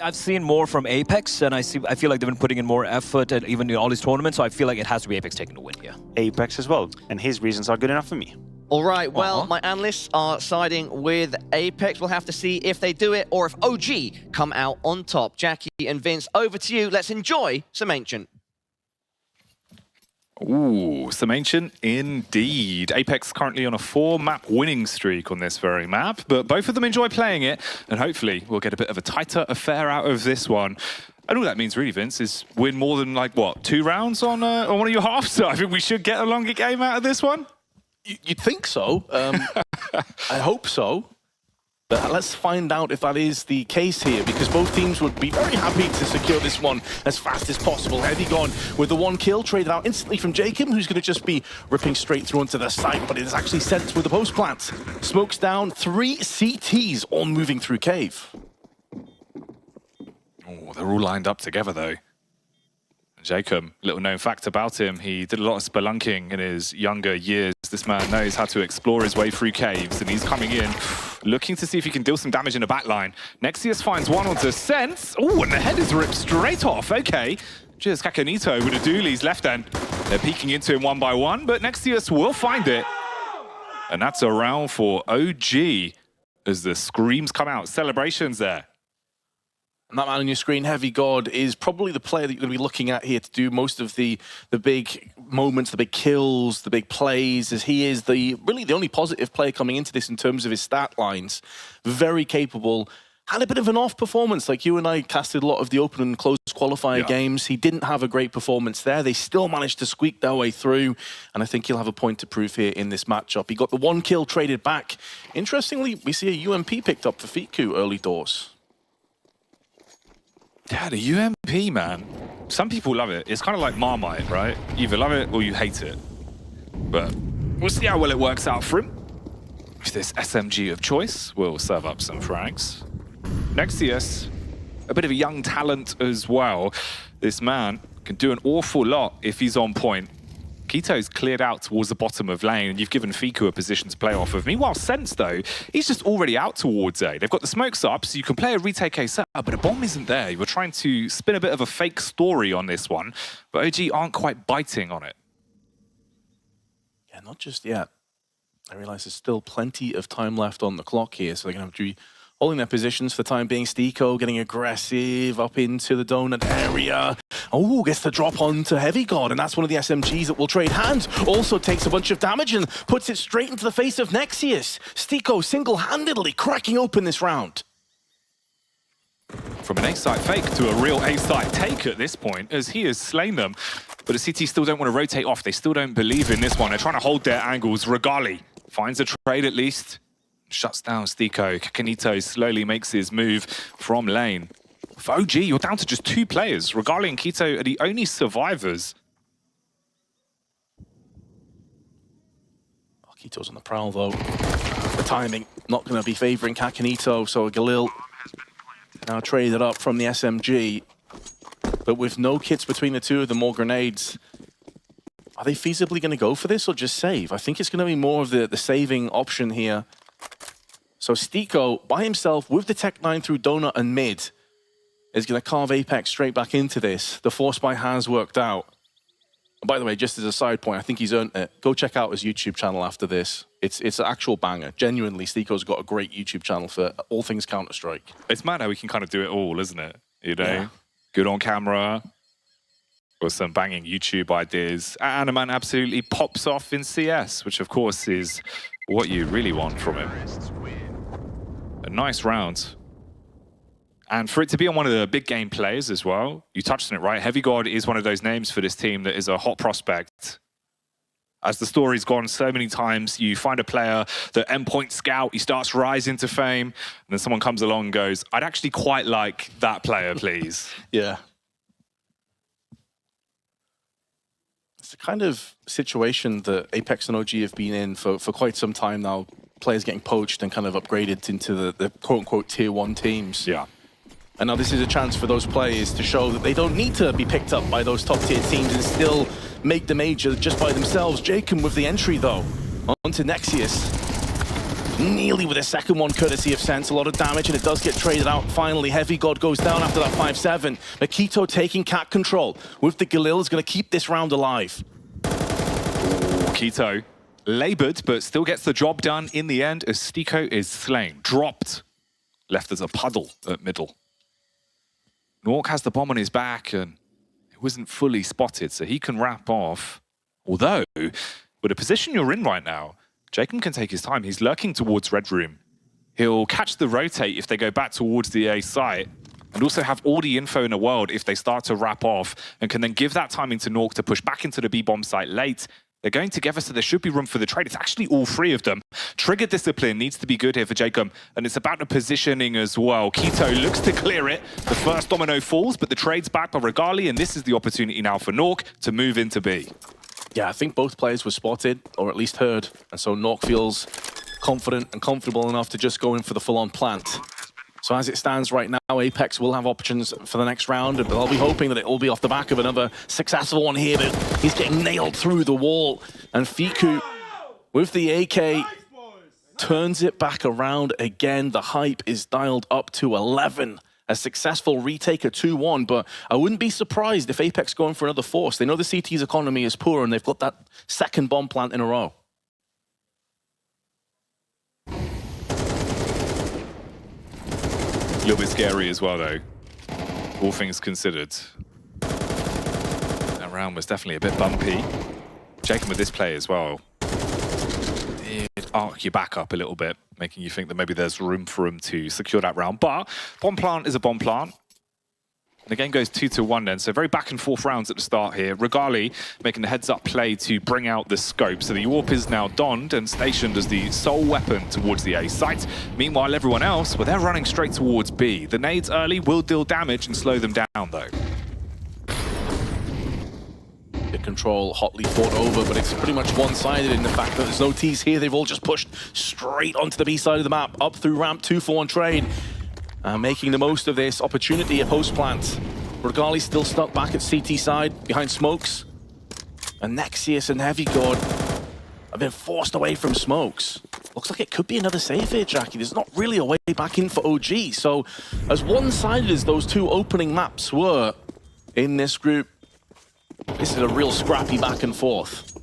I've seen more from Apeks, and I feel like they've been putting in more effort, and even in all these tournaments. So I feel like it has to be Apeks taking the win here. Apeks as well, and his reasons are good enough for me. All right, well, my analysts are siding with Apeks. We'll have to see if they do it or if OG come out on top. Jackie and Vince, over to you. Let's enjoy some Ancient. Ooh, some Ancient indeed. Apeks currently on a 4-map winning streak on this very map, but both of them enjoy playing it, and hopefully we'll get a bit of a tighter affair out of this one. And all that means really, Vince, is win more than, like, what, 2 rounds on one of your halves? So I think we should get a longer game out of this one. You'd think so. I hope so. But let's find out if that is the case here, because both teams would be very happy to secure this one as fast as possible. Heavy gone with the 1 kill, traded out instantly from jkaem, who's going to just be ripping straight through onto the site, but it is actually sent with the post plant. Smokes down, 3 CTs all moving through cave. Oh, they're all lined up together, though. jkaem, little known fact about him, he did a lot of spelunking in his younger years. This man knows how to explore his way through caves, and he's coming in, looking to see if he can deal some damage in the back line. Nexius finds one onto Sense. Oh, and the head is ripped straight off. Okay. Just Kakanito with the dualies left end. They're peeking into him one by one, but Nexius will find it. And that's a round for OG as the screams come out. Celebrations there. And that man on your screen, Heavy God, is probably the player that you're going to be looking at here to do most of the big moments, the big kills, the big plays, as he is really the only positive player coming into this in terms of his stat lines. Very capable. Had a bit of an off performance, like you and I casted a lot of the open and closed qualifier games. He didn't have a great performance there. They still managed to squeak their way through, and I think he'll have a point to prove here in this matchup. He got the 1 kill traded back. Interestingly, we see a UMP picked up for Fiku early doors. Yeah, the UMP, man. Some people love it. It's kind of like Marmite, right? You either love it or you hate it. But we'll see how well it works out for him. If this SMG of choice will serve up some frags. Nexius, a bit of a young talent as well. This man can do an awful lot if he's on point. Kito's cleared out towards the bottom of lane, and you've given Fiku a position to play off of. Meanwhile, Sense, though, he's just already out towards A. They've got the smokes up, so you can play a retake A setup, but a bomb isn't there. You were trying to spin a bit of a fake story on this one, but OG aren't quite biting on it. Yeah, not just yet. I realize there's still plenty of time left on the clock here, so they're going to have to be holding their positions for the time being. Stiko getting aggressive up into the donut area. Oh, gets the drop onto Heavy God, and that's one of the SMGs that will trade hands. Also takes a bunch of damage and puts it straight into the face of Nexius. Stiko single-handedly cracking open this round. From an A-site fake to a real A-site take at this point, as he has slain them. But the CT still don't want to rotate off. They still don't believe in this one. They're trying to hold their angles. Regali finds a trade at least. Shuts down Stiko. Kakanito slowly makes his move from lane. For OG, you're down to just 2 players. Regali and Kito are the only survivors. Oh, Kito's on the prowl, though. The timing not going to be favouring Kakanito, so Galil now traded up from the SMG. But with no kits between the two of them or grenades, are they feasibly going to go for this or just save? I think it's going to be more of the saving option here. So Stiko, by himself, with the Tech 9 through Donut and mid, is going to carve Apeks straight back into this. The force buy has worked out. And by the way, just as a side point, I think he's earned it. Go check out his YouTube channel after this. It's an actual banger. Genuinely, Stiko's got a great YouTube channel for all things Counter-Strike. It's mad how we can kind of do it all, isn't it? You know, good on camera, or some banging YouTube ideas. And a man absolutely pops off in CS, which of course is what you really want from him. A nice round. And for it to be on one of the big game players as well, you touched on it, right? Heavy God is one of those names for this team that is a hot prospect. As the story's gone so many times, you find a player that endpoint scout, he starts rising to fame, and then someone comes along and goes, I'd actually quite like that player, please. Yeah. It's the kind of situation that Apeks and OG have been in for quite some time now. Players getting poached and kind of upgraded into the quote-unquote tier 1 teams. Yeah. And now this is a chance for those players to show that they don't need to be picked up by those top-tier teams and still make the major just by themselves. jkaem with the entry, though, onto Nexius. Nearly with a second one, courtesy of Sense. A lot of damage, and it does get traded out. Finally, Heavy God goes down after that 5-7. Makito taking cat control with the Galil is going to keep this round alive. Makito, labored, but still gets the job done in the end as Stiko is slain. Dropped, left as a puddle at middle. Nork has the bomb on his back, and it wasn't fully spotted, so he can wrap off. Although, with the position you're in right now, jkaem can take his time. He's lurking towards Red Room. He'll catch the rotate if they go back towards the A site, and also have all the info in the world if they start to wrap off, and can then give that timing to Nork to push back into the B-bomb site late. They're going together, so there should be room for the trade. It's actually all three of them. Trigger discipline needs to be good here for jkaem, and it's about the positioning as well. Kito looks to clear it. The first domino falls, but the trade's back by Regali, and this is the opportunity now for Nork to move into B. Yeah, I think both players were spotted, or at least heard, and so Nork feels confident and comfortable enough to just go in for the full-on plant. So as it stands right now, Apeks will have options for the next round, but I'll be hoping that it will be off the back of another successful one here, but he's getting nailed through the wall. And Fiku, with the AK, turns it back around again. The hype is dialed up to 11. A successful retake of 2-1, but I wouldn't be surprised if Apeks going for another force. They know the CT's economy is poor, and they've got that second bomb plant in a row. A little bit scary as well, though, all things considered. That round was definitely a bit bumpy. jkaem with this play as well did arc you back up a little bit, making you think that maybe there's room for him to secure that round. But bomb plant is a bomb plant. And the game goes 2-1 then, so very back and forth rounds at the start here. Regali making the heads-up play to bring out the scope. So the AWP is now donned and stationed as the sole weapon towards the A site. Meanwhile, everyone else, well, they're running straight towards B. The nades early will deal damage and slow them down, though. The control hotly fought over, but it's pretty much one-sided in the fact that there's no T's here. They've all just pushed straight onto the B side of the map, up through ramp, 2-for-1 trade. Making the most of this opportunity at post-plant. Regali still stuck back at CT side, behind smokes. And Nexius and Heavy God have been forced away from smokes. Looks like it could be another save here, Jackie. There's not really a way back in for OG. So, as one-sided as those two opening maps were in this group, this is a real scrappy back and forth.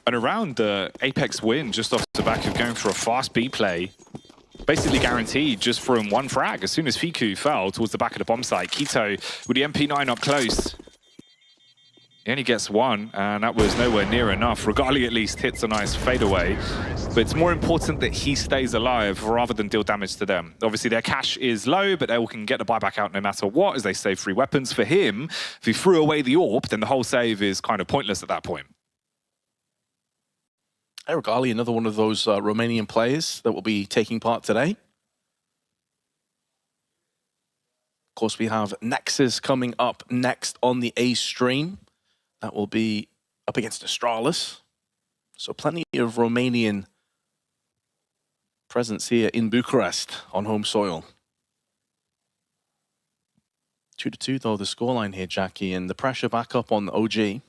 And around the Apeks win, just off the back of going for a fast B play, basically guaranteed just from one frag. As soon as Fiku fell towards the back of the bomb site, Kito with the MP9 up close. He only gets one, and that was nowhere near enough. Regali at least hits a nice fadeaway, but it's more important that he stays alive rather than deal damage to them. Obviously, their cash is low, but they all can get the buyback out no matter what as they save free weapons. For him, if he threw away the AWP, then the whole save is kind of pointless at that point. Regali, another one of those Romanian players that will be taking part today. Of course, we have Nexus coming up next on the A stream. That will be up against Astralis. So plenty of Romanian presence here in Bucharest on home soil. 2-2 though, the scoreline here, Jackie, and the pressure back up on OG.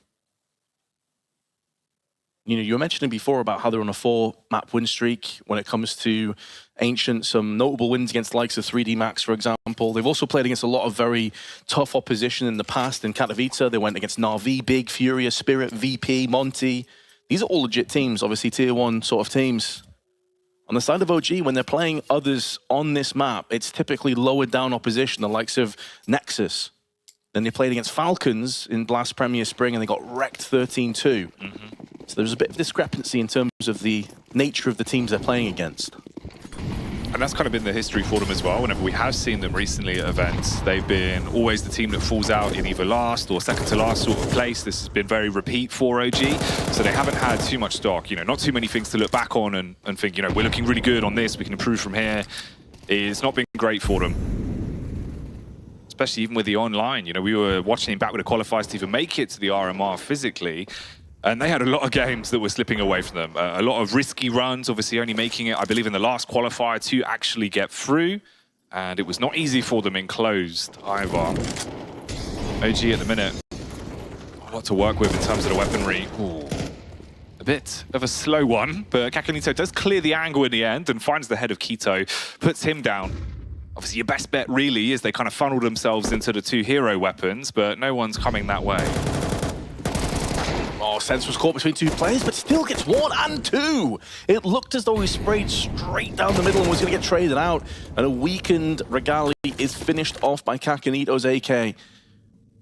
You know, you were mentioning before about how they're on a 4-map win streak when it comes to Ancient, some notable wins against the likes of 3D Max, for example. They've also played against a lot of very tough opposition in the past. In Katowice, they went against Narvi, Big, Furia, Spirit, VP, Monte. These are all legit teams, obviously tier 1 sort of teams. On the side of OG, when they're playing others on this map, it's typically lowered down opposition, the likes of Nexus. Then they played against Falcons in Blast Premier Spring and they got wrecked 13-2. So there's a bit of discrepancy in terms of the nature of the teams they're playing against. And that's kind of been the history for them as well. Whenever we have seen them recently at events, they've been always the team that falls out in either last or second to last sort of place. This has been very repeat for OG. So they haven't had too much stock, you know, not too many things to look back on and think, you know, we're looking really good on this, we can improve from here. It's not been great for them. Especially even with the online, you know, we were watching him back with the qualifiers to even make it to the RMR physically. And they had a lot of games that were slipping away from them. A lot of risky runs, obviously only making it, I believe, in the last qualifier to actually get through. And it was not easy for them in closed either. OG at the minute, a lot to work with in terms of the weaponry. Ooh. A bit of a slow one, but Kakanito does clear the angle in the end and finds the head of Quito, puts him down. Obviously, your best bet really is they kind of funnel themselves into the 2 hero weapons, but no one's coming that way. Oh, Sense was caught between 2 players, but still gets 1 and 2. It looked as though he sprayed straight down the middle and was going to get traded out. And a weakened Regali is finished off by Kakanito's AK.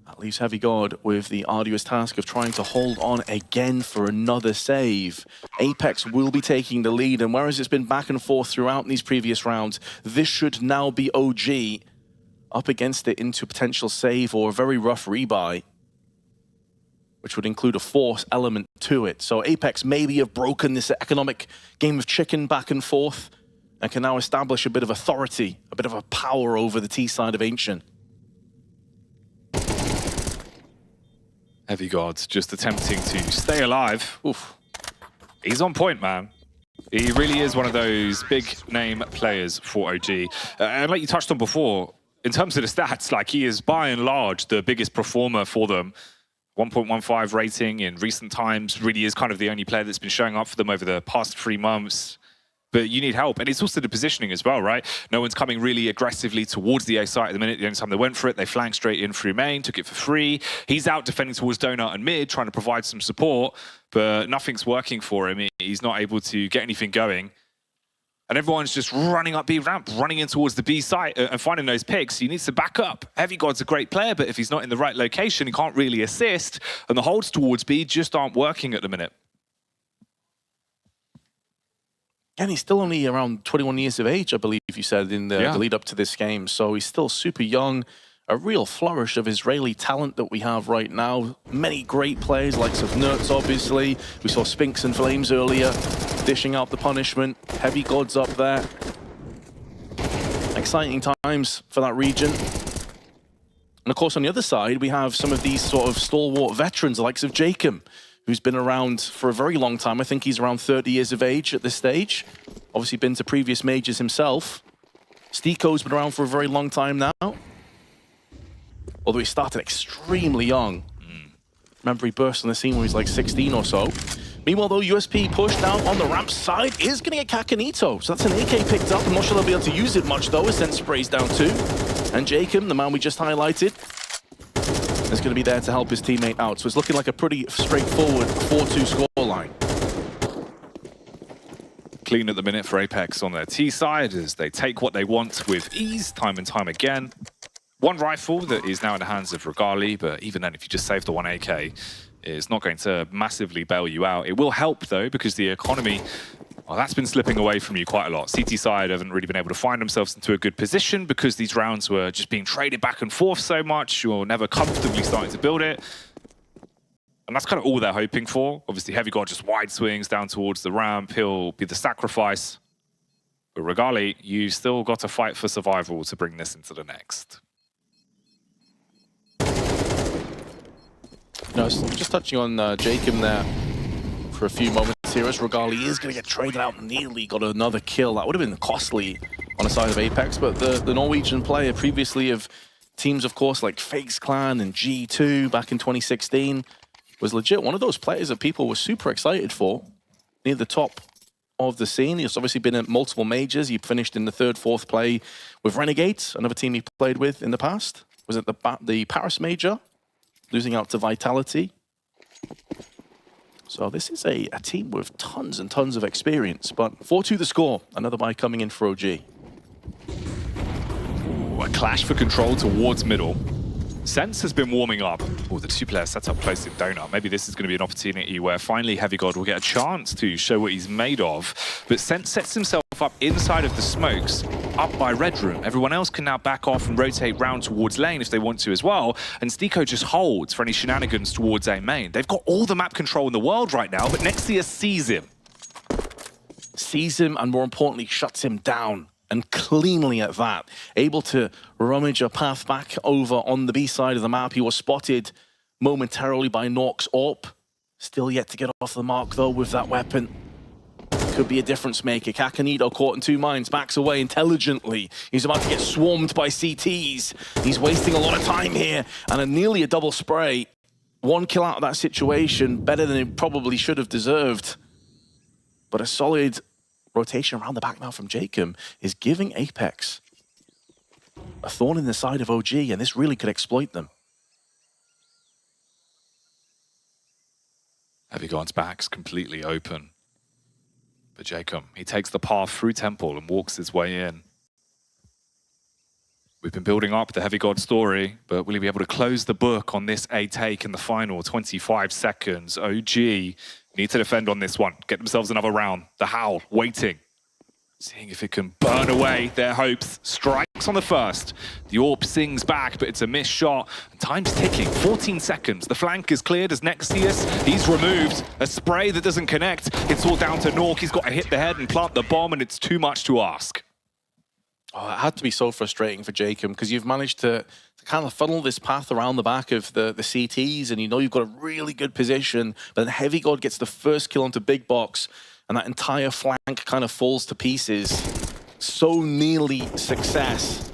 That leaves Heavy God with the arduous task of trying to hold on again for another save. Apeks will be taking the lead, and whereas it's been back and forth throughout these previous rounds, this should now be OG up against it into a potential save or a very rough rebuy, which would include a force element to it. So Apeks maybe have broken this economic game of chicken back and forth and can now establish a bit of authority, a bit of a power over the T side of Ancient. Heavy God's just attempting to stay alive. Oof. He's on point, man. He really is one of those big-name players for OG. And like you touched on before, in terms of the stats, like he is by and large the biggest performer for them. 1.15 rating in recent times, really is kind of the only player that's been showing up for them over the past 3 months. But you need help, and it's also the positioning as well, right? No one's coming really aggressively towards the A site at the minute. The only time they went for it, they flanked straight in through main, took it for free. He's out defending towards Donut and mid, trying to provide some support, but nothing's working for him. He's not able to get anything going. And everyone's just running up B ramp, running in towards the B site and finding those picks. He needs to back up. Heavy God's a great player, but if he's not in the right location, he can't really assist. And the holds towards B just aren't working at the minute. And he's still only around 21 years of age, I believe you said, in the lead up to this game. So he's still super young. A real flourish of Israeli talent that we have right now. Many great players, like of Nerds, obviously. We saw Spinks and Flames earlier, dishing out the punishment. Heavy God's up there. Exciting times for that region. And of course, on the other side, we have some of these sort of stalwart veterans, the likes of jkaem, who's been around for a very long time. I think he's around 30 years of age at this stage. Obviously been to previous majors himself. Stiko's been around for a very long time now. Although he started extremely young. Remember, he burst on the scene when he was like 16 or so. Meanwhile, though, USP pushed out on the ramp side is going to get Kakanito. So that's an AK picked up. I'm not sure they'll be able to use it much, though, as then sprays down 2. And jkaem, the man we just highlighted, is going to be there to help his teammate out. So it's looking like a pretty straightforward 4-2 scoreline. Clean at the minute for Apeks on their T side as they take what they want with ease time and time again. 1 rifle that is now in the hands of Regali, but even then, if you just save the 1 AK, it's not going to massively bail you out. It will help, though, because the economy, well, that's been slipping away from you quite a lot. CT side haven't really been able to find themselves into a good position because these rounds were just being traded back and forth so much. You're never comfortably starting to build it. And that's kind of all they're hoping for. Obviously, Heavy God just wide swings down towards the ramp. He'll be the sacrifice. But Regali, you still got to fight for survival to bring this into the next. No, just touching on jkaem there for a few moments here, as Regali is going to get traded out, nearly got another kill. That would have been costly on the side of Apeks, but the Norwegian player previously of teams, of course, like Fakes Clan and G2 back in 2016, was legit one of those players that people were super excited for, near the top of the scene. He's obviously been at multiple majors. He finished in the 3rd, 4th play with Renegades, another team he played with in the past. Was at the Paris Major, losing out to Vitality. So this is a team with tons and tons of experience, but 4-2 the score. Another buy coming in for OG. Ooh, a clash for control towards middle. Sense has been warming up. Oh, the 2-player setup placed in Donut. Maybe this is going to be an opportunity where finally Heavy God will get a chance to show what he's made of. But Sense sets himself up inside of the smokes, up by Red Room. Everyone else can now back off and rotate round towards lane if they want to as well. And Stiko just holds for any shenanigans towards A main. They've got all the map control in the world right now, but Nexius sees him. Sees him, and more importantly, shuts him down. And cleanly at that. Able to rummage a path back over on the B side of the map. He was spotted momentarily by Nork's AWP. Still yet to get off the mark, though, with that weapon. Could be a difference maker. Kakanito caught in 2 minds, backs away intelligently. He's about to get swarmed by CTs. He's wasting a lot of time here. And nearly a double spray 1 kill out of that situation, better than it probably should have deserved. But a solid rotation around the back now from jkaem is giving Apeks a thorn in the side of OG, and this really could exploit them. Heavyguard's back's completely open. But jkaem, he takes the path through Temple and walks his way in. We've been building up the Heavyguard story, but will he be able to close the book on this A take in the final 25 seconds? OG need to defend on this one, get themselves another round. The Howl waiting, seeing if it can burn away their hopes. Strikes on the first. The AWP sings back, but it's a missed shot. And time's ticking, 14 seconds. The flank is cleared as Nexius, he's removed. A spray that doesn't connect. It's all down to Nork. He's got to hit the head and plant the bomb, and it's too much to ask. Oh, it had to be so frustrating for jkaem, because you've managed to kind of funnel this path around the back of the CTs, and you know you've got a really good position, but then Heavygod gets the first kill onto Big Box, and that entire flank kind of falls to pieces. So nearly success.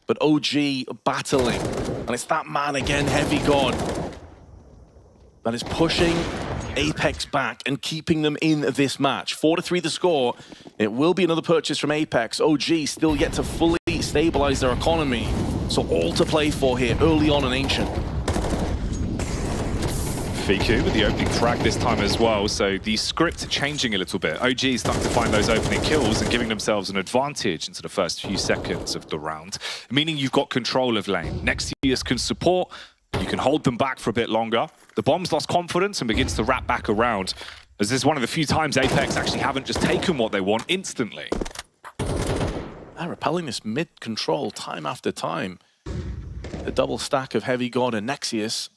But OG battling, and it's that man again, Heavygod, that is pushing Apeks back and keeping them in this match. 4-3 the score. It will be another purchase from Apeks. OG still yet to fully stabilize their economy. So all to play for here early on in Ancient. Fiku with the opening frag this time as well, so the script changing a little bit. OG starting to find those opening kills and giving themselves an advantage into the first few seconds of the round, meaning you've got control of lane. Nexius can support, you can hold them back for a bit longer. The bomb's lost confidence and begins to wrap back around, as this is one of the few times Apeks actually haven't just taken what they want instantly. They're repelling this mid-control time after time. The double stack of Heavygod and Nexius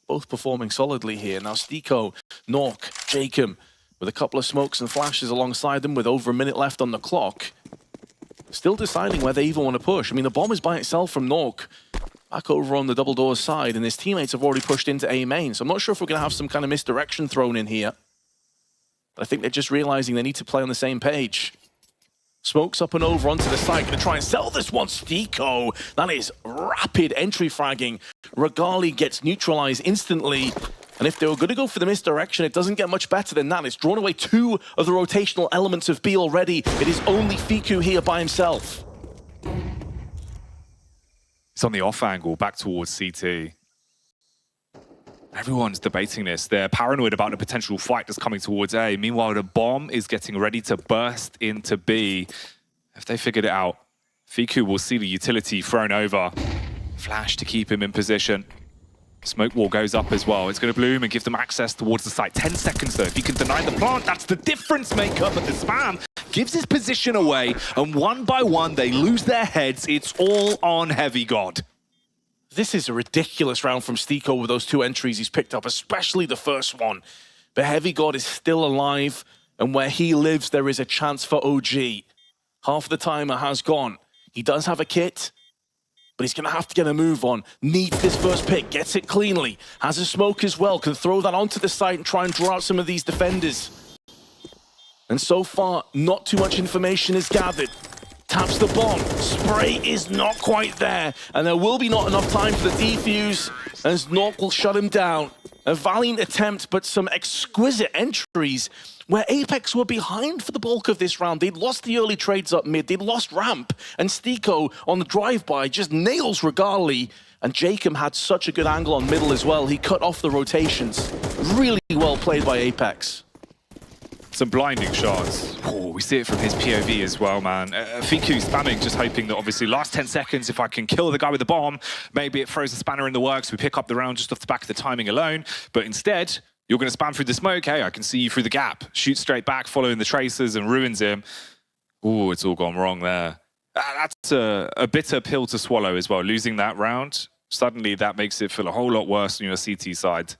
both performing solidly here. Now Stiko, Nork, jkaem with a couple of smokes and flashes alongside them with over a minute left on the clock. Still deciding where they even want to push. I mean, the bomb is by itself from Nork. Back over on the double doors side, and his teammates have already pushed into A main, so I'm not sure if we're going to have some kind of misdirection thrown in here. But I think they're just realizing they need to play on the same page. Smokes up and over onto the side, going to try and sell this one. Stiko, that is rapid entry fragging. Regali gets neutralized instantly, and if they were going to go for the misdirection, it doesn't get much better than that. It's drawn away 2 of the rotational elements of B already. It is only Fiku here by himself. It's on the off angle, back towards CT. Everyone's debating this. They're paranoid about the potential fight that's coming towards A. Meanwhile, the bomb is getting ready to burst into B. If they figured it out, Fiku will see the utility thrown over. Flash to keep him in position. Smoke wall goes up as well. It's going to bloom and give them access towards the site. 10 seconds though. If you can deny the plant, that's the difference maker. But the spam gives his position away, and one by one they lose their heads. It's all on Heavygod. This is a ridiculous round from Stiko with those 2 entries he's picked up, especially the first one. But Heavygod is still alive, and where he lives, there is a chance for OG. Half the timer has gone. He does have a kit, but he's going to have to get a move on. Needs this first pick, gets it cleanly. Has a smoke as well, can throw that onto the site and try and draw out some of these defenders. And so far, not too much information is gathered. Taps the bomb. Spray is not quite there. And there will be not enough time for the defuse, as Nork will shut him down. A valiant attempt, but some exquisite entries where Apeks were behind for the bulk of this round. They'd lost the early trades up mid. They'd lost ramp. And Stiko on the drive-by just nails Regali. And jkaem had such a good angle on middle as well. He cut off the rotations. Really well played by Apeks. Some blinding shots. Oh, we see it from his POV as well, man. Fiku spamming, just hoping that obviously last 10 seconds, if I can kill the guy with the bomb, maybe it throws a spanner in the works. We pick up the round just off the back of the timing alone. But instead, you're going to spam through the smoke. Hey, I can see you through the gap. Shoot straight back, following the tracers and ruins him. Oh, it's all gone wrong there. That's a bitter pill to swallow as well. Losing that round, suddenly that makes it feel a whole lot worse on your CT side.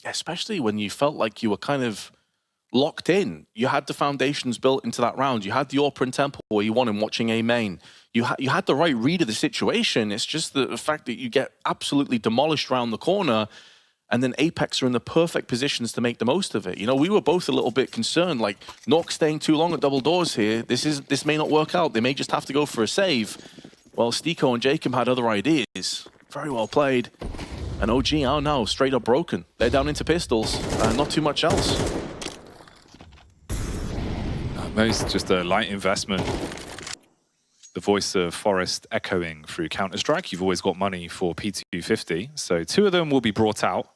Especially when you felt like you were kind of locked in. You had the foundations built into that round. You had the AWP and Temple where you won and watching A main. You had the right read of the situation. It's just the fact that you get absolutely demolished around the corner, and then Apeks are in the perfect positions to make the most of it. You know, we were both a little bit concerned, like, Nork staying too long at double doors here. This may not work out. They may just have to go for a save. Well, Stiko and jkaem had other ideas. Very well played. And OG are now straight up broken. They're down into pistols, and not too much else. MOUZ, just a light investment. The voice of Forest echoing through Counter-Strike. You've always got money for P250. So 2 of them will be brought out.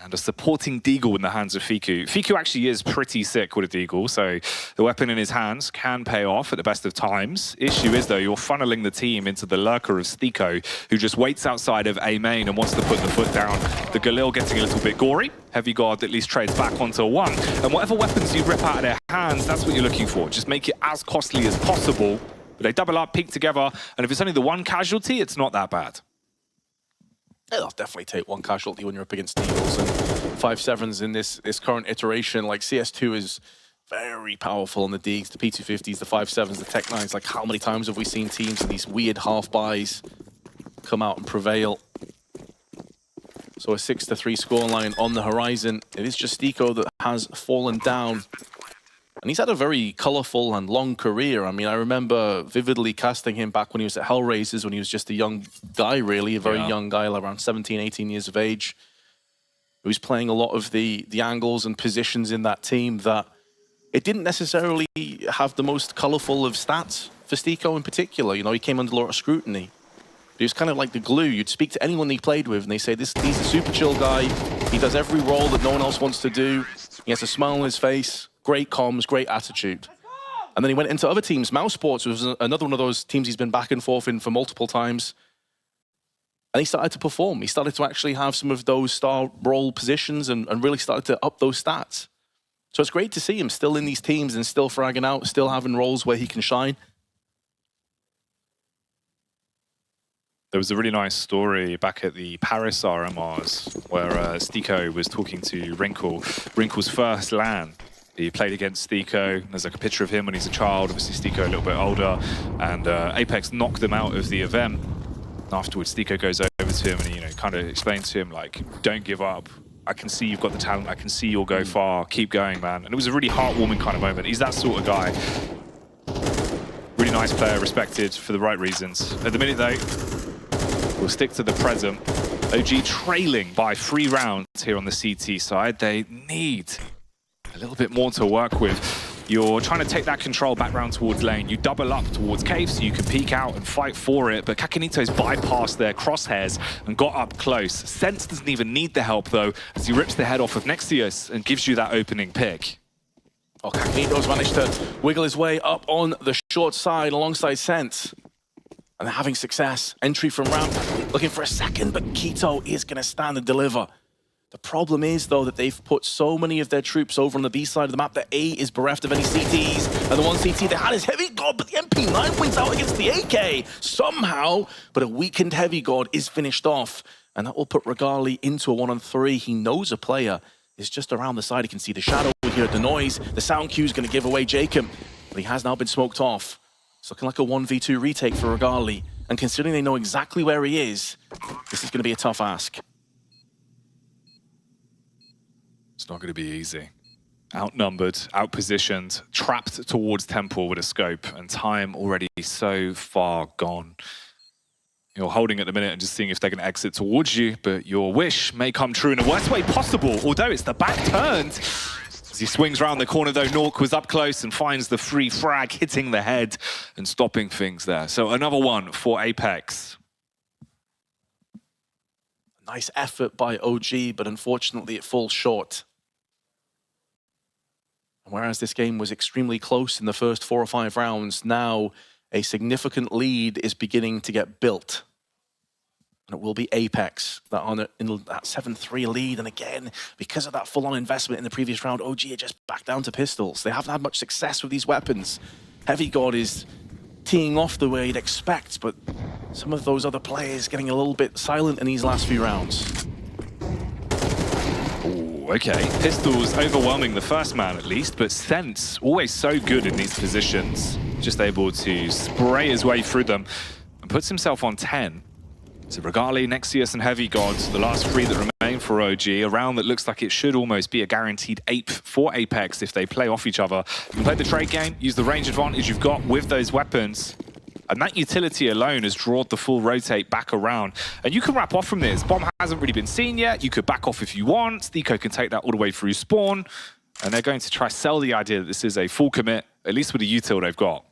And a supporting deagle in the hands of Fiku. Fiku actually is pretty sick with a deagle, so the weapon in his hands can pay off at the best of times. Issue is, though, you're funneling the team into the lurker of Stiko, who just waits outside of A main and wants to put the foot down. The Galil getting a little bit gory. Heavy Guard at least trades back onto 1. And whatever weapons you rip out of their hands, that's what you're looking for. Just make it as costly as possible. But they double up, peek together, and if it's only the 1 casualty, it's not that bad. They'll definitely take 1 casualty when you're up against Eagles, and 5.7s in this current iteration. Like, CS2 is very powerful on the Deags, the P250s, the 5.7s, the Tech 9s. Like, how many times have we seen teams in these weird half-buys come out and prevail? So a 6-3 scoreline on the horizon. It is just Stiko that has fallen down. And he's had a very colourful and long career. I mean, I remember vividly casting him back when he was at Hellraisers, when he was just a young guy, really, a very young guy, like around 17, 18 years of age. He was playing a lot of the angles and positions in that team that it didn't necessarily have the most colourful of stats for Stiko in particular. You know, he came under a lot of scrutiny. But he was kind of like the glue. You'd speak to anyone he played with, and they say, he's a super chill guy. He does every role that no one else wants to do. He has a smile on his face. Great comms, great attitude. And then he went into other teams. MOUZ Sports was another one of those teams he's been back and forth in for multiple times. And he started to perform. He started to actually have some of those star role positions and really started to up those stats. So it's great to see him still in these teams and still fragging out, still having roles where he can shine. There was a really nice story back at the Paris RMRs where Stiko was talking to Wrinkle, Wrinkle's first LAN. He played against Stiko. There's like a picture of him when he's a child, obviously Stiko a little bit older, and Apeks knocked them out of the event. Afterwards, Stiko goes over to him and he, kind of explains to him, like, don't give up. I can see you've got the talent. I can see you'll go far. Keep going, man. And it was a really heartwarming kind of moment. He's that sort of guy. Really nice player, respected for the right reasons. At the minute, though, we'll stick to the present. OG trailing by 3 rounds here on the CT side. They need a little bit more to work with. You're trying to take that control back round towards lane. You double up towards cave so you can peek out and fight for it, but Kakanito's bypassed their crosshairs and got up close. Sense doesn't even need the help, though, as he rips the head off of Nexius and gives you that opening pick. Oh, Kakanito's managed to wiggle his way up on the short side alongside Sense. And they're having success. Entry from ramp, looking for a second, but Keto is going to stand and deliver. The problem is, though, that they've put so many of their troops over on the B side of the map that A is bereft of any CTs. And the one CT they had is Heavy God, but the MP9 wins out against the AK somehow. But a weakened Heavy God is finished off. And that will put Regali into a 1-on-3. He knows a player is just around the side. He can see the shadow, hear the noise. The sound cue is going to give away jkaem. But he has now been smoked off. It's looking like a 1v2 retake for Regali. And considering they know exactly where he is, this is going to be a tough ask. It's not going to be easy. Outnumbered, outpositioned, trapped towards Temple with a scope, and time already so far gone. You're holding at the minute and just seeing if they're going to exit towards you, but your wish may come true in the worst way possible, although it's the back turned. As he swings around the corner, though, Nork was up close and finds the free frag, hitting the head and stopping things there. So another one for Apeks. Nice effort by OG, but unfortunately it falls short. Whereas this game was extremely close in the first 4 or 5 rounds, now a significant lead is beginning to get built. And it will be Apeks that are in that 7-3 lead. And again, because of that full-on investment in the previous round, OG are just back down to pistols. They haven't had much success with these weapons. Heavy God is teeing off the way you'd expect, but some of those other players getting a little bit silent in these last few rounds. Okay, Pistols overwhelming the first man at least, but Sense always so good in these positions. Just able to spray his way through them and puts himself on 10. So Regali, Nexius and Heavy God, the last 3 that remain for OG, a round that looks like it should almost be a guaranteed 8th for Apeks if they play off each other. You can play the trade game, use the range advantage you've got with those weapons. And that utility alone has drawn the full rotate back around. And you can wrap off from this. Bomb hasn't really been seen yet. You could back off if you want. Stiko can take that all the way through spawn. And they're going to try sell the idea that this is a full commit, at least with the util they've got.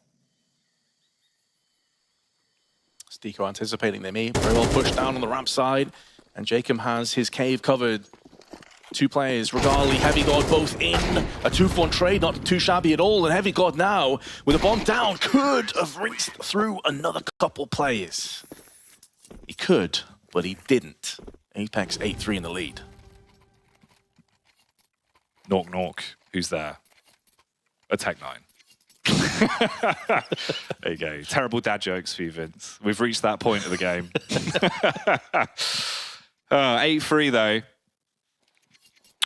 Stiko anticipating they may very well push down on the ramp side. And jkaem has his cave covered. 2 players, Regali, Heavy God, both in. A 2-for-1 trade, not too shabby at all. And Heavy God now, with a bomb down, could have rinsed through another couple players. He could, but he didn't. Apeks 8-3 in the lead. Knock, knock. Who's there? A Tech9. There you go. Terrible dad jokes for you, Vince. We've reached that point of the game. 8-3, though.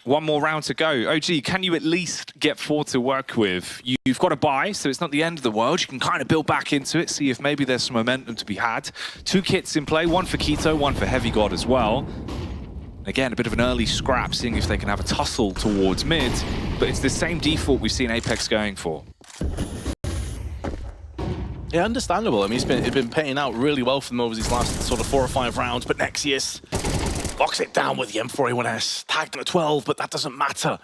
One more round to go. OG, can you at least get 4 to work with? You've got a buy, so it's not the end of the world. You can kind of build back into it, see if maybe there's some momentum to be had. 2 kits in play, 1 for Keto, 1 for Heavy God as well. Again, a bit of an early scrap, seeing if they can have a tussle towards mid, but it's the same default we've seen Apeks going for. Yeah, understandable. I mean, it's been paying out really well for them over these last sort of 4 or 5 rounds, but Nexius locks it down with the M4A1S, tagged him at 12, but that doesn't matter.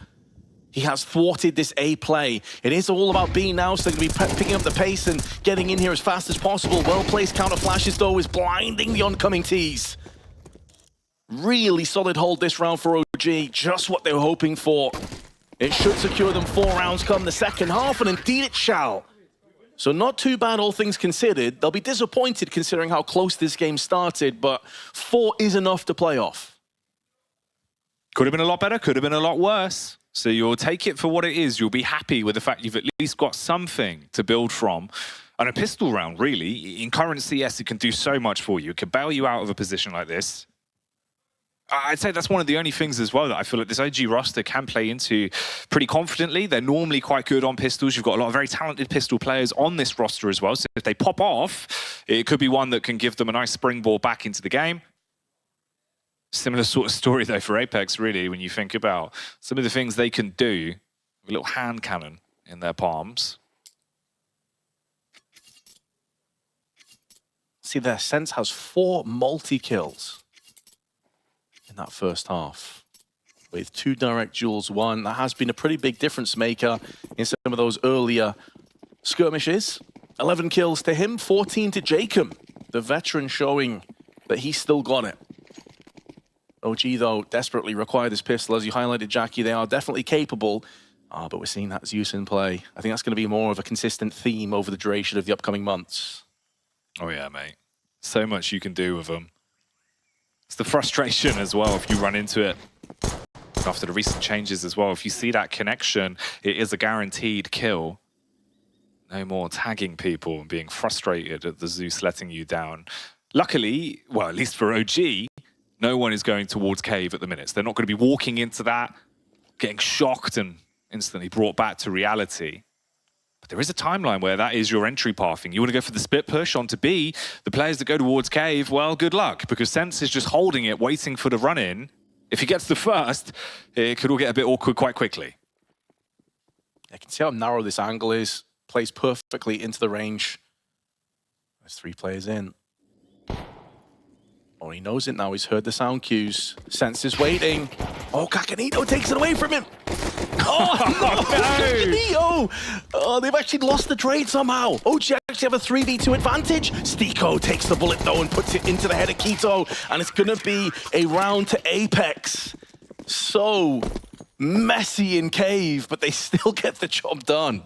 He has thwarted this A play. It is all about B now, so they're going to be picking up the pace and getting in here as fast as possible. Well-placed counter flashes, though, is blinding the oncoming Ts. Really solid hold this round for OG, just what they were hoping for. It should secure them 4 rounds come the second half, and indeed it shall. So not too bad, all things considered. They'll be disappointed considering how close this game started, but 4 is enough to play off. Could have been a lot better, could have been a lot worse. So you'll take it for what it is. You'll be happy with the fact you've at least got something to build from. And a pistol round, really, in current CS, it can do so much for you. It can bail you out of a position like this. I'd say that's one of the only things as well that I feel like this OG roster can play into pretty confidently. They're normally quite good on pistols. You've got a lot of very talented pistol players on this roster as well. So if they pop off, it could be one that can give them a nice springboard back into the game. Similar sort of story, though, for Apeks, really, when you think about some of the things they can do with a little hand cannon in their palms. See, their ENCE has 4 multi-kills in that first half, with 2 direct duels won. That has been a pretty big difference maker in some of those earlier skirmishes. 11 kills to him, 14 to jkaem, the veteran showing that he's still got it. OG, though, desperately require this pistol. As you highlighted, Jackie, they are definitely capable, but we're seeing that Zeus in play. I think that's going to be more of a consistent theme over the duration of the upcoming months. Oh yeah, mate. So much you can do with them. It's the frustration as well if you run into it after the recent changes as well. If you see that connection, it is a guaranteed kill. No more tagging people and being frustrated at the Zeus letting you down. Luckily, well, at least for OG, no one is going towards cave at the minute. So they're not going to be walking into that, getting shocked and instantly brought back to reality. But there is a timeline where that is your entry pathing. You want to go for the split push onto B. The players that go towards cave, well, good luck, because ENCE is just holding it, waiting for the run-in. If he gets the first, it could all get a bit awkward quite quickly. I can see how narrow this angle is. Plays perfectly into the range. There's 3 players in. Oh, he knows it now. He's heard the sound cues. ENCE is waiting. Oh, Kakanito takes it away from him. Oh, no! Kakanito! Oh, they've actually lost the trade somehow. OG actually have a 3v2 advantage. Stiko takes the bullet, though, and puts it into the head of Keto. And it's going to be a round to Apeks. So messy in cave, but they still get the job done.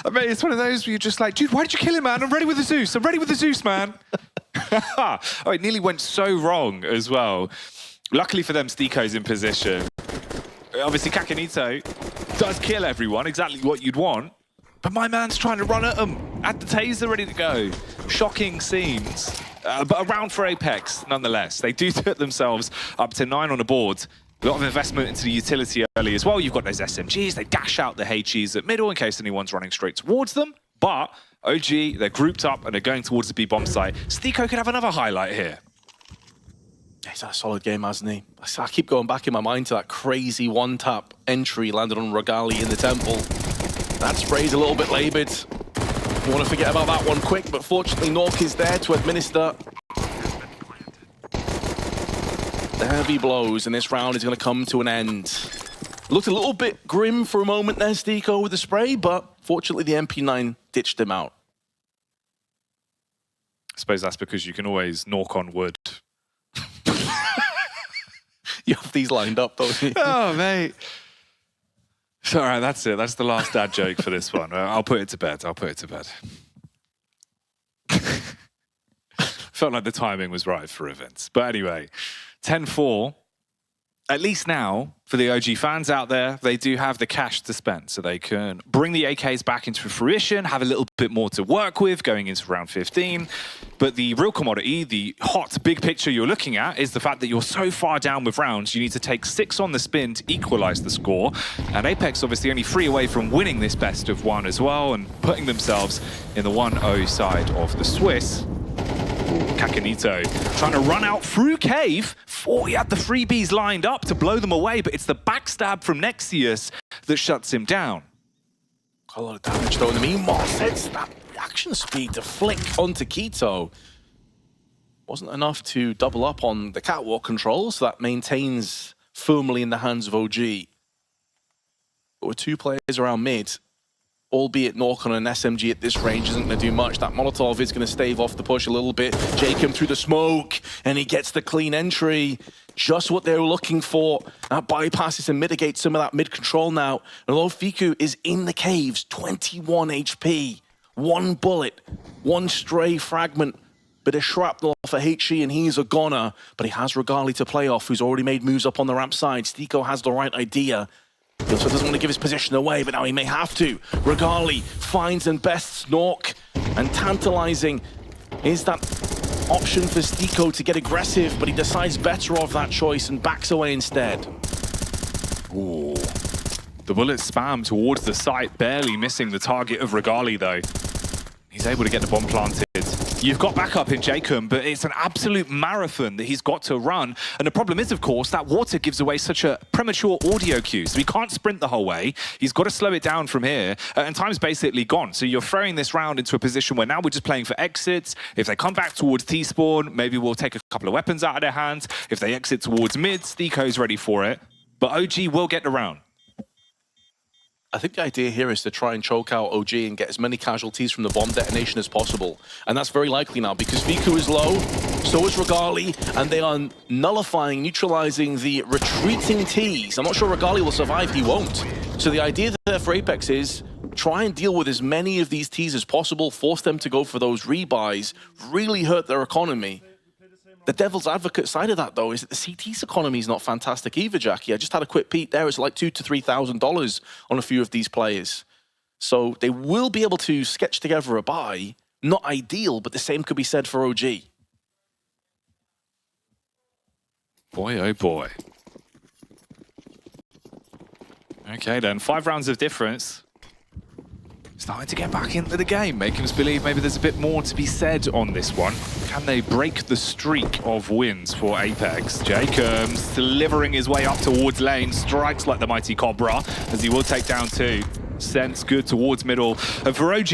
I mean, it's one of those where you're just like, dude, why did you kill him, man? I'm ready with the Zeus. I'm ready with the Zeus, man. Oh, it nearly went so wrong as well. Luckily for them, Stiko's in position. Obviously, Kakanito does kill everyone, exactly what you'd want. But my man's trying to run at them. Had the taser ready to go. Shocking scenes. But a round for Apeks, nonetheless. They do put themselves up to 9 on the board. A lot of investment into the utility early as well. You've got those SMGs. They dash out the HEs at middle in case anyone's running straight towards them. But OG, they're grouped up and they're going towards the B-bomb site. Stiko could have another highlight here. He's had a solid game, hasn't he? I keep going back in my mind to that crazy one-tap entry landed on Regali in the temple. That spray's a little bit laboured. You want to forget about that one quick, but fortunately Nork is there to administer the heavy blows, and this round is going to come to an end. Looked a little bit grim for a moment there, Stiko, with the spray, but fortunately the MP9 ditched him out. I suppose that's because you can always knock on wood. You have these lined up, don't you? Oh, mate. All right, that's it. That's the last dad joke for this one. I'll put it to bed. I'll put it to bed. Felt like the timing was right for events. But anyway, 10-4. At least now, for the OG fans out there, they do have the cash to spend, so they can bring the AKs back into fruition, have a little bit more to work with going into round 15. But the real commodity, the hot big picture you're looking at, is the fact that you're so far down with rounds, you need to take 6 on the spin to equalize the score. And Apeks obviously only 3 away from winning this best of 1 as well, and putting themselves in the 1-0 side of the Swiss. Kakanito trying to run out through cave. He had the freebies lined up to blow them away, but it's the backstab from Nexius that shuts him down. Got a lot of damage though in the meanwhile. Sets that reaction speed to flick onto Quito. Wasn't enough to double up on the catwalk control, so that maintains firmly in the hands of OG. But with 2 players around mid, albeit Nork on an SMG at this range isn't going to do much. That Molotov is going to stave off the push a little bit. jkaem through the smoke, and he gets the clean entry. Just what they were looking for. That bypasses and mitigates some of that mid-control now. And although Fiku is in the caves, 21 HP. 1 bullet, 1 stray fragment. Bit of shrapnel for HE, and he's a goner. But he has Regali to play off, who's already made moves up on the ramp side. Stiko has the right idea. He also doesn't want to give his position away, but now he may have to. Regali finds and bests Nork, and tantalizing is that option for Stiko to get aggressive, but he decides better of that choice and backs away instead. Ooh. The bullet spam towards the site, barely missing the target of Regali though. He's able to get the bomb planted. You've got backup in jkaem, but it's an absolute marathon that he's got to run. And the problem is, of course, that water gives away such a premature audio cue. So he can't sprint the whole way. He's got to slow it down from here. And time's basically gone. So you're throwing this round into a position where now we're just playing for exits. If they come back towards T-spawn, maybe we'll take a couple of weapons out of their hands. If they exit towards mid, Stiko's ready for it. But OG will get the round. I think the idea here is to try and choke out OG and get as many casualties from the bomb detonation as possible. And that's very likely now because Fiku is low, so is Regali, and they are nullifying, neutralizing the retreating Ts. I'm not sure Regali will survive, he won't. So the idea there for Apeks is try and deal with as many of these Ts as possible, force them to go for those rebuys, really hurt their economy. The devil's advocate side of that, though, is that the CT's economy is not fantastic either, Jackie. I just had a quick peek there. It's like $2,000 to $3,000 on a few of these players. So they will be able to sketch together a buy. Not ideal, but the same could be said for OG. Boy, oh boy. Okay, then. 5 rounds of difference. Starting to get back into the game, making us believe maybe there's a bit more to be said on this one. Can they break the streak of wins for Apeks? jkaem delivering his way up towards lane, strikes like the mighty Cobra, as he will take down 2. Sense good towards middle. And for OG,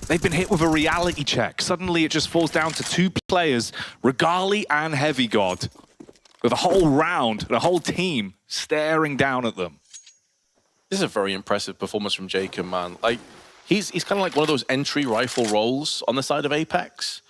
they've been hit with a reality check. Suddenly it just falls down to 2 players, Regali and Heavy God, with a whole round, the whole team staring down at them. This is a very impressive performance from jkaem, man. Like, he's kind of like one of those entry rifle roles on the side of Apeks,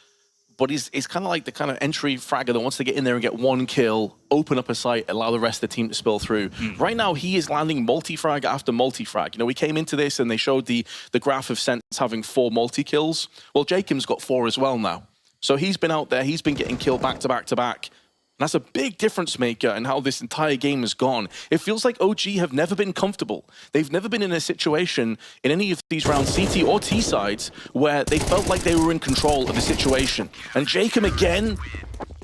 but he's kind of like the kind of entry fragger that wants to get in there and get 1 kill, open up a site, allow the rest of the team to spill through. Right now, he is landing multi-frag after multi-frag. You know, we came into this and they showed the graph of Sense having 4 multi-kills. Well, jkaem's got 4 as well now. So he's been out there, he's been getting killed back to back to back. That's a big difference maker in how this entire game has gone. It feels like OG have never been comfortable. They've never been in a situation in any of these rounds, CT or T sides, where they felt like they were in control of the situation. And jkaem again,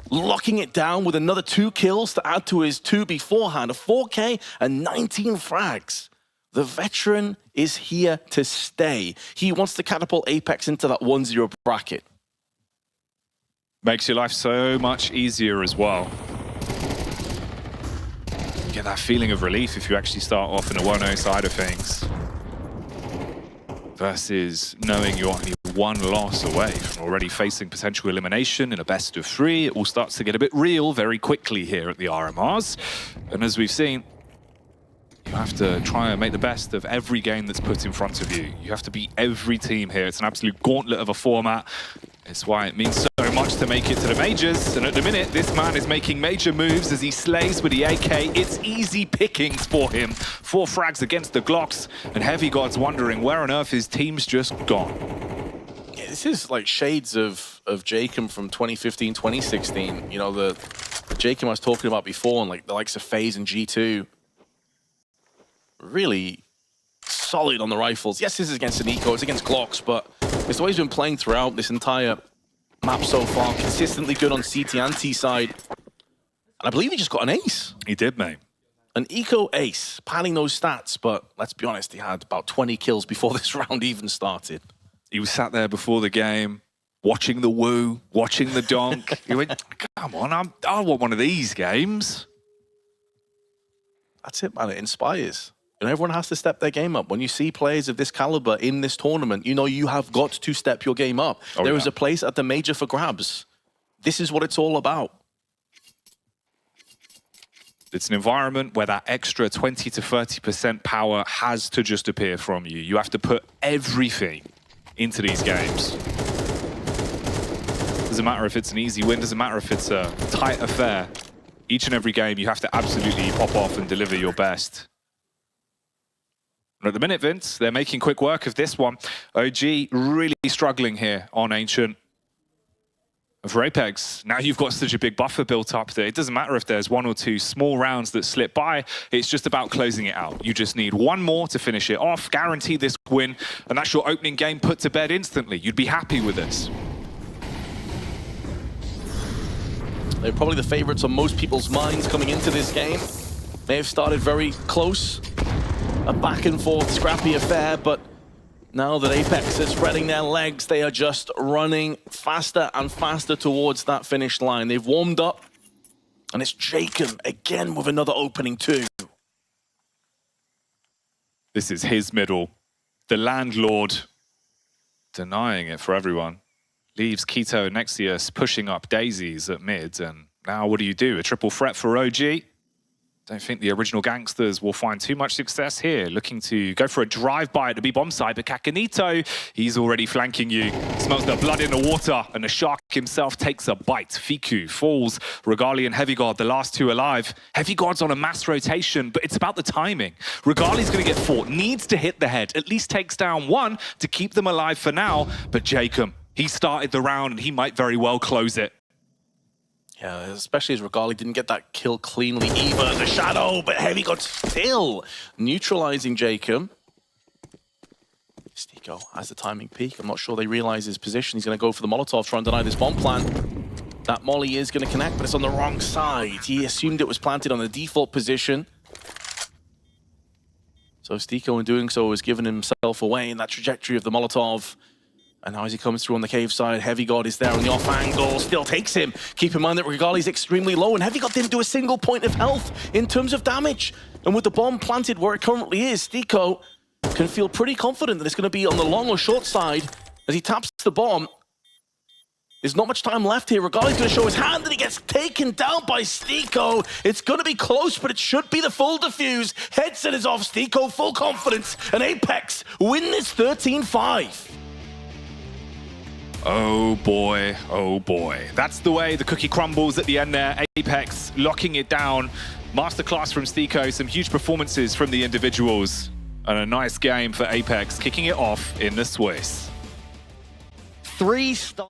locking it down with another 2 kills to add to his 2 beforehand, a 4K and 19 frags. The veteran is here to stay. He wants to catapult Apeks into that 1-0 bracket. Makes your life so much easier as well. You get that feeling of relief if you actually start off in a 1-0 side of things. Versus knowing you're only one loss away from already facing potential elimination in a best of 3. It all starts to get a bit real very quickly here at the RMRs. And as we've seen, you have to try and make the best of every game that's put in front of you. You have to beat every team here. It's an absolute gauntlet of a format. It's why it means so much to make it to the majors. And at the minute, this man is making major moves as he slays with the AK. It's easy pickings for him. 4 frags against the Glocks, and Heavy God's wondering where on earth his team's just gone. Yeah, this is like shades of jkaem from 2015, 2016. You know, the jkaem I was talking about before, and like the likes of FaZe and G2. Really solid on the rifles. Yes, this is against an eco, it's against Glocks, but it's always been playing throughout this entire map so far. Consistently good on CT and T side. And I believe he just got an ace. He did, mate. An eco ace, padding those stats, but let's be honest, he had about 20 kills before this round even started. He was sat there before the game, watching the woo, watching the donk. He went, come on, I want one of these games. That's it, man. It inspires. And everyone has to step their game up. When you see players of this caliber in this tournament, you know you have got to step your game up. There is a place at the major for grabs. This is what it's all about. It's an environment where that extra 20 to 30% power has to just appear from you. You have to put everything into these games. Doesn't matter if it's an easy win, doesn't matter if it's a tight affair. Each and every game, you have to absolutely pop off and deliver your best. And at the minute, Vince, they're making quick work of this one. OG really struggling here on Ancient. And for Apeks, now you've got such a big buffer built up that it doesn't matter if there's 1 or 2 small rounds that slip by. It's just about closing it out. You just need 1 more to finish it off, guarantee this win, and that's your opening game put to bed instantly. You'd be happy with this. They're probably the favorites on most people's minds coming into this game. They have started very close. A back and forth scrappy affair, but now that Apeks is spreading their legs, they are just running faster and faster towards that finish line. They've warmed up, and it's jkaem again with another opening too. This is his middle. The landlord denying it for everyone. Leaves Keto and Nexius pushing up daisies at mid, and now what do? A triple threat for OG? Don't think the original gangsters will find too much success here. Looking to go for a drive-by at the B-bomb side, but Kakanito, he's already flanking you. Smells the blood in the water, and the shark himself takes a bite. Fiku falls, Regali and Heavy God, the last 2 alive. Heavy God's on a mass rotation, but it's about the timing. Regali's gonna get fought, needs to hit the head, at least takes down 1 to keep them alive for now, but jkaem, he started the round and he might very well close it. Yeah, especially as Regali didn't get that kill cleanly either. The shadow, but Heavy God still neutralizing jkaem. Stiko has the timing peak. I'm not sure they realize his position. He's going to go for the Molotov, try and deny this bomb plant. That molly is going to connect, but it's on the wrong side. He assumed it was planted on the default position. So Stiko, in doing so, has given himself away in that trajectory of the Molotov. And now as he comes through on the cave side, Heavy God is there on the off angle, still takes him. Keep in mind that Regali's extremely low, and Heavy God didn't do a single point of health in terms of damage. And with the bomb planted where it currently is, Stiko can feel pretty confident that it's going to be on the long or short side as he taps the bomb. There's not much time left here. Regali's going to show his hand, and he gets taken down by Stiko. It's going to be close, but it should be the full defuse. Headset is off, Stiko, full confidence, and Apeks win this 13-5. Oh boy, oh boy. That's the way the cookie crumbles at the end there. Apeks locking it down. Masterclass from Stiko, some huge performances from the individuals. And a nice game for Apeks, kicking it off in the Swiss. 3 stars.